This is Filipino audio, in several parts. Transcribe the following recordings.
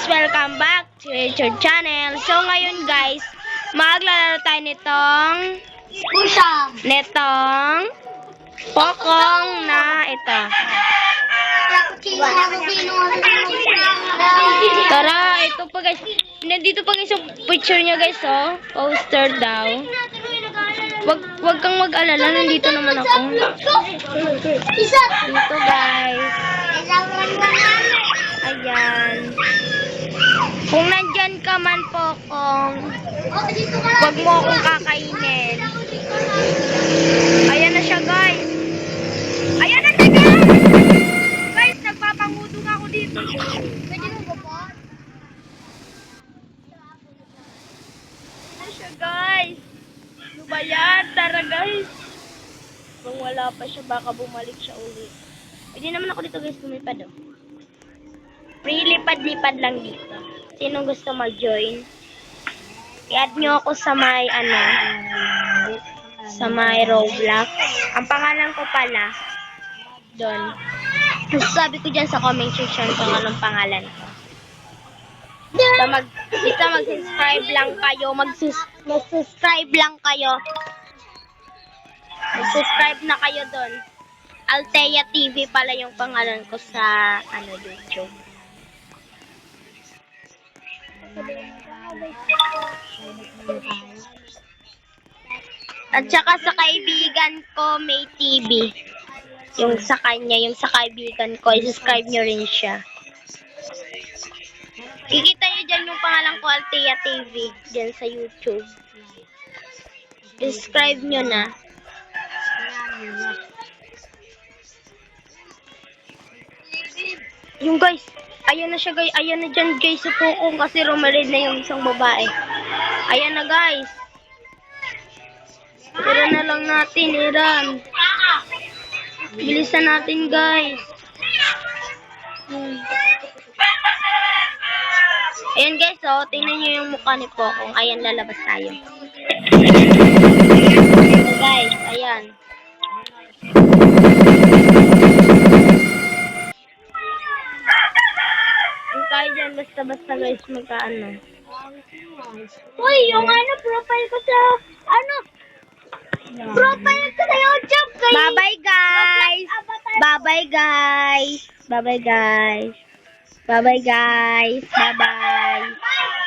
Welcome back to YouTube channel. So ngayon guys, maglalaro tayo nitong pokong na ito. Tara, ito pa guys. Nandito pa guys yung picture niya guys, oh. Poster daw. Wag kang mag-alala, nandito naman ako. Dito guys. Ayan. Kung nandyan ka man po, wag mo akong kakainin. Ayan na siya guys. Ayan na siya guys. Guys, nagpapangudong ako dito. Pwede mo ba po? Ayan na siya guys. Ano ba yan? Tara guys. Kung wala pa siya, baka bumalik siya ulit. Pwede naman ako dito guys, lumipad oh. Free lipad-lipad lang dito. Sinong gusto mag-join? I-add nyo ako sa may sa may Roblox. Ang pangalan ko pala doon. Sabi ko dyan sa comment section kung anong pangalan ko. Basta mag-subscribe lang kayo. Mag-subscribe lang kayo. Mag-subscribe na kayo doon. Altea TV pala yung pangalan ko sa YouTube. At saka sa kaibigan ko may TV. Yung sa kanya, yung sa kaibigan ko, i-subscribe nyo rin siya. Kikita nyo dyan yung pangalan ko, Altea TV, dyan sa YouTube. Subscribe nyo na. Yung guys, ayan na siya guys, ayan na dyan guys sa pokong kasi rumarid na yung isang babae. Ayan na guys. Tira na lang natin, Iran. Bilisan natin guys. Ayan guys, oh, tingnan nyo yung mukha ni Pokong. Ayan, lalabas tayo. So guys, ayan. Tayo dyan, basta-basta guys, magkaano. Uy, yung profile ko sa, profile ko sa YouTube. Bye-bye guys. Bye-bye guys. Bye-bye guys. Bye-bye guys. Bye-bye.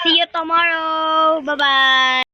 See you tomorrow. Bye-bye.